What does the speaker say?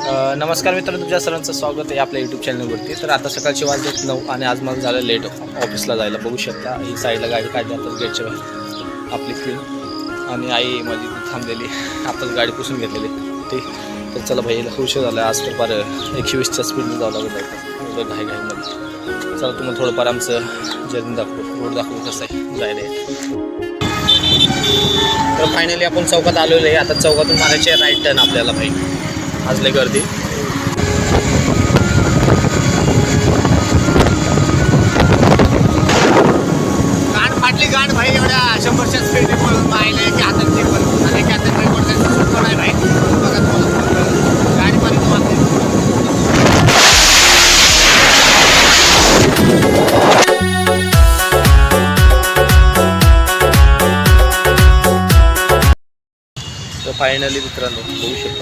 नमस्कार मित्रांनो, तुमच्या सर्वांचं स्वागत आहे आपल्या यूट्यूब चॅनलवरती. तर आता सकाळचे वाजलेत 9 आणि आज मला झालं लेट ऑफिसला जायला. बघू शकता ही साईडला गाडी काढली आता गेटच्या बाहेर आपली क्लीन, आणि आई माझी थांबलेली आताच गाडी पुसून घेतलेली. ठीक, तर चला भाई उशीर झाला. आज तर फार 120च्या स्पीडने जावं लागत आहे एवढं घाईमध्ये. चला तुम्हाला थोडंफार आमचं जर्नी दाखवू, रोड दाखवू कसं आहे जायला. तर फायनली आपण चौकात आलेलो आहे. आता चौकातून मारायचे राईट टर्न आपल्याला भाई. आज लय गर्दी. गाड फाटली गाड भाई, एवढ्या 100च्या स्पीडने पळून पाहिले की आता ते पण आणि की आता रेकॉर्ड पण आहे भाई. बघा गाडी पर्यंत मारते. तर फायनली मित्रांनो बघू शकता